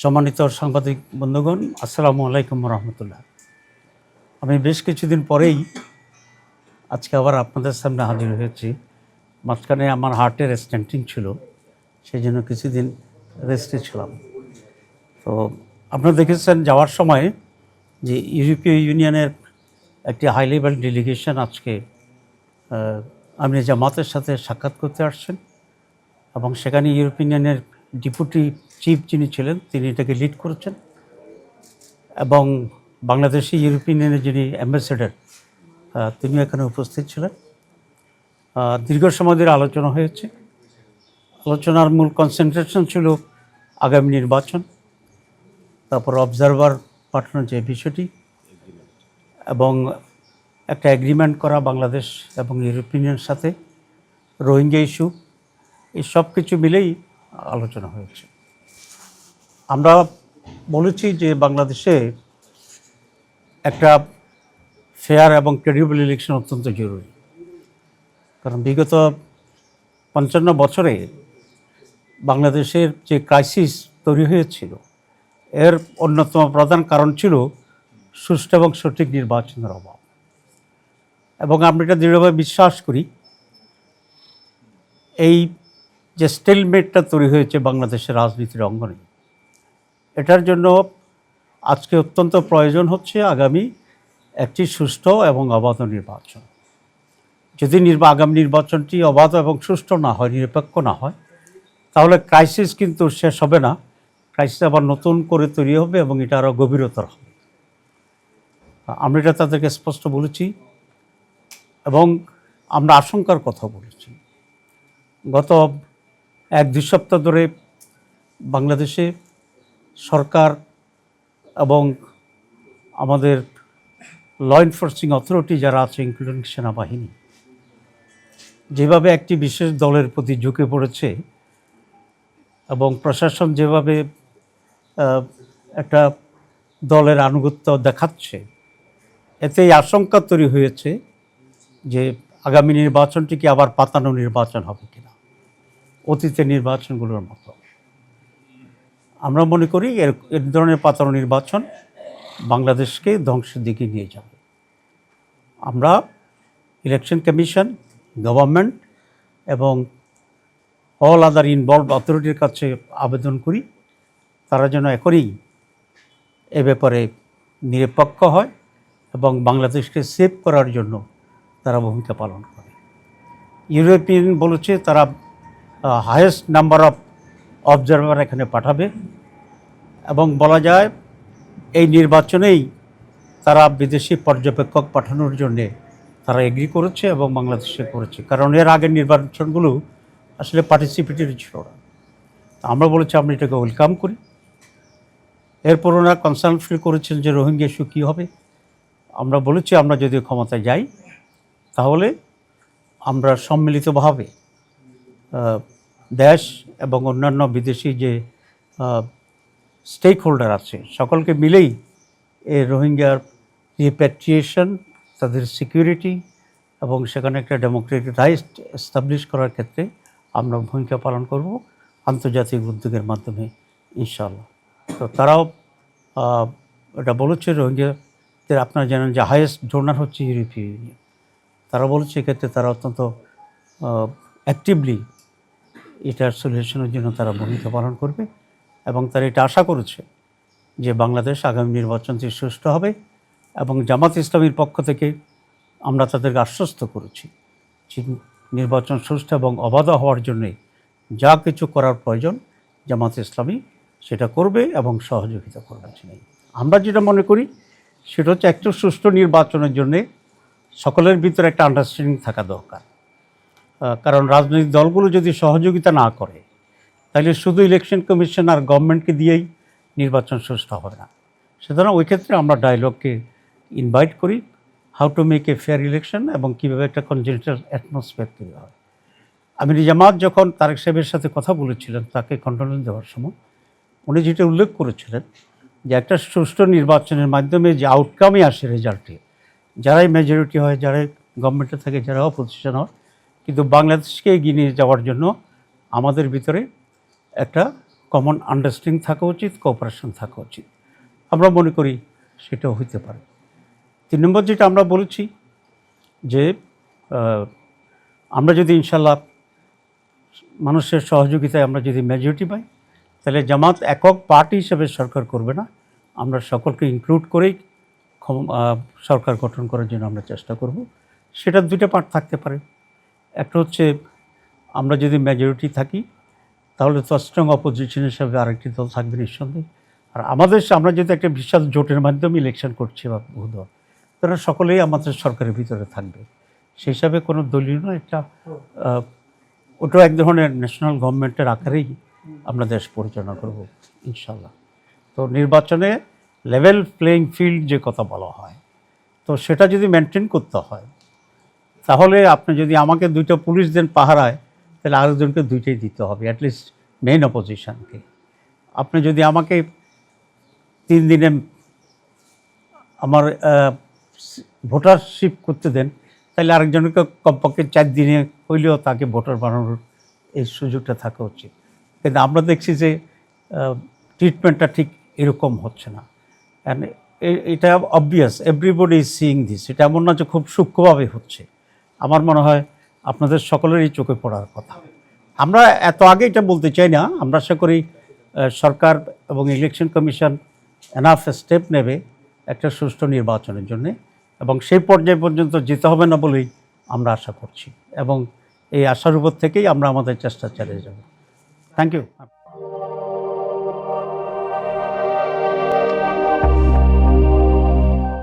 সম্মানিত সাংবাদিক বন্ধুগণ, আসসালামু আলাইকুম রহমতুল্লাহ। আমি বেশ কিছুদিন পরেই আজকে আবার আপনাদের সামনে হাজির হয়েছি। মাঝখানে আমার হার্টের স্ট্যান্টিং ছিল, সেই জন্য কিছুদিন রেস্টে ছিলাম। তো আপনারা দেখেছেন যাওয়ার সময় যে ইউরোপীয় ইউনিয়নের একটি হাই লেভেল ডেলিগেশন আজকে আমির জামাতের সাথে সাক্ষাৎ করতে আসছেন, এবং সেখানে ইউরোপিয়ান ইউনিয়নের ডেপুটি চিফ যিনি ছিলেন তিনি এটাকে লিড করেছেন, এবং বাংলাদেশি ইউরোপিয়ান ইউনিয়নের যিনি অ্যাম্বাসেডার তিনি এখানে উপস্থিত ছিলেন। দীর্ঘ সময় ধরে আলোচনা হয়েছে। আলোচনার মূল কনসেন্ট্রেশন ছিল আগামী নির্বাচন, তারপর অবজারভার পাঠানোর যে বিষয়টি, এবং একটা এগ্রিমেন্ট করা বাংলাদেশ এবং ইউরোপিয়ান ইউনিয়নের সাথে, রোহিঙ্গা ইস্যু, এই সব কিছু মিলেই আলোচনা হয়েছে। আমরা বলেছি যে বাংলাদেশে একটা ফেয়ার এবং ক্রেডিবল ইলেকশন অত্যন্ত জরুরি, কারণ বিগত 55 বছরে বাংলাদেশের যে ক্রাইসিস তৈরি হয়েছিল এর অন্যতম প্রধান কারণ ছিল সুষ্ঠু এবং সঠিক নির্বাচনের অভাব। এবং আমরা এটা দৃঢ়ভাবে বিশ্বাস করি, এই যে স্টেলমেটটা তৈরি হয়েছে বাংলাদেশের রাজনীতির অঙ্গনে, এটার জন্য আজকে অত্যন্ত প্রয়োজন হচ্ছে আগামী একটি সুষ্ঠু এবং অবাধ নির্বাচন। যদি আগামী নির্বাচনটি অবাধ এবং সুষ্ঠু না হয়, নিরপেক্ষ না হয়, তাহলে ক্রাইসিস কিন্তু শেষ হবে না, ক্রাইসিস আবার নতুন করে তৈরি হবে এবং এটা আরও গভীরতর হবে। আমরা এটা তাদেরকে স্পষ্ট বলেছি এবং আমরা আশঙ্কার কথা বলেছি। গত 1-2 সপ্তাহ ধরে বাংলাদেশে সরকার এবং আমাদের ল এনফোর্সিং অথরিটি যারা আছে, ইনক্লুডিং সেনাবাহিনী, যেভাবে একটি বিশেষ দলের প্রতি ঝুঁকে পড়েছে এবং প্রশাসন যেভাবে একটা দলের আনুগত্য দেখাচ্ছে, এতেই আশঙ্কা তৈরি হয়েছে যে আগামী নির্বাচনটি কি আবার পাতানো নির্বাচন হবে কিনা, অতীতের নির্বাচনগুলোর মতো। আমরা মনে করি এর ধরনের পাতানো নির্বাচন বাংলাদেশকে ধ্বংসের দিকে নিয়ে যাবে। আমরা ইলেকশন কমিশন, গভর্নমেন্ট এবং অল আদার ইনভলভড অথরিটির কাছে আবেদন করি তারা যেন এখনই এ ব্যাপারে নিরপেক্ষ হয় এবং বাংলাদেশকে সেভ করার জন্য তারা ভূমিকা পালন করে। ইউরোপিয়ান বলেছে তারা হায়েস্ট নাম্বার অফ অবজারভার এখানে পাঠাবে, এবং বলা যায় এই নির্বাচনেই তারা বিদেশি পর্যবেক্ষক পাঠানোর জন্যে তারা এগ্রি করেছে এবং বাংলাদেশে করেছে, কারণ এর আগের নির্বাচনগুলো আসলে পার্টিসিপেটরি ছিল না। আমরা বলেছি আমরা এটাকে ওয়েলকাম করি। এরপর ওনারা কনসার্ন ফিল করেছেন যে রোহিঙ্গা ইস্যু কী হবে। আমরা বলেছি আমরা যদি ক্ষমতায় যাই তাহলে আমরা সম্মিলিতভাবে দেশ এবং অন্যান্য বিদেশি যে স্টেক হোল্ডার আছে সকলকে মিলেই এই রোহিঙ্গার রিপ্যাট্রিয়েশন, তাদের সিকিউরিটি এবং সেখানে একটা ডেমোক্রেটিক রাইট এস্টাবলিশ করার ক্ষেত্রে আমরা ভূমিকা পালন করব আন্তর্জাতিক উদ্যোগের মাধ্যমে ইনশাআল্লাহ। তো তারাও এটা বলেছে, রোহিঙ্গাদের আপনারা জানেন যে হাইয়েস্ট ডোনার হচ্ছে ইউরোপীয় ইউনিয়ন। তারা বলেছে এক্ষেত্রে তারা অত্যন্ত অ্যাক্টিভলি এটার সলিউশনের জন্য তারা ভূমিকা পালন করবে, এবং তারা এটা আশা করেছে যে বাংলাদেশ আগামী নির্বাচনটি সুষ্ঠু হবে। এবং জামাত ইসলামীর পক্ষ থেকে আমরা তাদেরকে আশ্বস্ত করেছি যে নির্বাচন সুষ্ঠু এবং অবাধ হওয়ার জন্যে যা কিছু করার প্রয়োজন জামাত ইসলামী সেটা করবে এবং সহযোগিতা করবে। আমরা যেটা মনে করি সেটা হচ্ছে একটা সুষ্ঠু নির্বাচনের জন্যে সকলের ভিতরে একটা আন্ডারস্ট্যান্ডিং থাকা দরকার। কারণ রাজনৈতিক দলগুলো যদি সহযোগিতা না করে তাহলে শুধু ইলেকশন কমিশন আর গভর্নমেন্টকে দিয়েই নির্বাচন সুষ্ঠু হবে না। সুতরাং ওই ক্ষেত্রে আমরা ডায়ালগকে ইনভাইট করি, how to make a fair election এবং কীভাবে একটা কনজেনটাল অ্যাটমসফিয়ার তৈরি হয়। আমির জামাত যখন তারেক সাহেবের সাথে কথা বলেছিলেন তাকে কন্ডোলেন্স দেওয়ার সময় উনি যেটা উল্লেখ করেছিলেন যে একটা সুষ্ঠু নির্বাচনের মাধ্যমে যে আউটকামই আসে রেজাল্টে, যারাই মেজরিটি হয়, যারাই গভর্নমেন্টে থাকে, যারা অপোজিশন হয়, কিন্তু বাংলাদেশকে এগিয়ে নিয়ে যাওয়ার জন্য আমাদের ভিতরে একটা কমন আন্ডারস্ট্যান্ডিং থাকা উচিত, কোঅপারেশন থাকা উচিত। আমরা মনে করি সেটাও হইতে পারে। 3 নম্বর যেটা আমরা বলেছি যে আমরা যদি ইনশাল্লাহ মানুষের সহযোগিতায় আমরা যদি মেজরিটি পাই, তাহলে জামাত একক পার্টি হিসেবে সরকার করবে না, আমরা সকলকে ইনক্লুড করেই সরকার গঠন করার জন্য আমরা চেষ্টা করব। সেটার 2টা পার্ট থাকতে পারে। একটা হচ্ছে আমরা যদি মেজরিটি থাকি তাহলে তো স্ট্রং অপোজিশন হিসাবে আরেকটি দল থাকবে নিঃসন্দেহে। আর আমরা যদি একটা বিশাল জোটের মাধ্যমে ইলেকশন করছি বা বহুদল, তারা সকলেই আমাদের সরকারের ভিতরে থাকবে। সেই হিসাবে কোনো দলীয় নয়, একটা ওটাও এক ধরনের ন্যাশনাল গভর্নমেন্টের আকারেই আমরা দেশ পরিচালনা করব ইনশাল্লাহ। তো নির্বাচনে লেভেল প্লেইং ফিল্ড যে কথা বলা হয়, তো সেটা যদি মেনটেন করতে হয়, তাহলে আপনি যদি আমাকে 2টা পুলিশ দেন পাহারায়, তাহলে আরেকজনকে 2টাই দিতে হবে, অ্যাটলিস্ট মেইন অপোজিশনকে। আপনি যদি আমাকে 3 দিনে আমার ভোটারশিপ করতে দেন, তাহলে আরেকজনকে কমপক্ষে 4 দিনে হইলেও তাকে ভোটার বানানোর এই সুযোগটা থাকা উচিত। কিন্তু আমরা দেখছি যে ট্রিটমেন্টটা ঠিক এরকম হচ্ছে না। অ্যান্ড এটা obvious, everybody is seeing this. এটা এমন না যে খুব সূক্ষ্মভাবে হচ্ছে। আমার মনে হয় আপনাদের সকলেরই চোখে পড়ার কথা। আমরা এত আগে এটা বলতে চাই না। আমরা আশা করি সরকার এবং ইলেকশন কমিশন এনাফ স্টেপ নেবে একটা সুষ্ঠু নির্বাচনের জন্য, এবং সেই পর্যায় পর্যন্ত যেতে হবে না বলেই আমরা আশা করছি, এবং এই আশার উপর থেকেই আমরা আমাদের চেষ্টা চালিয়ে যাব। Thank you.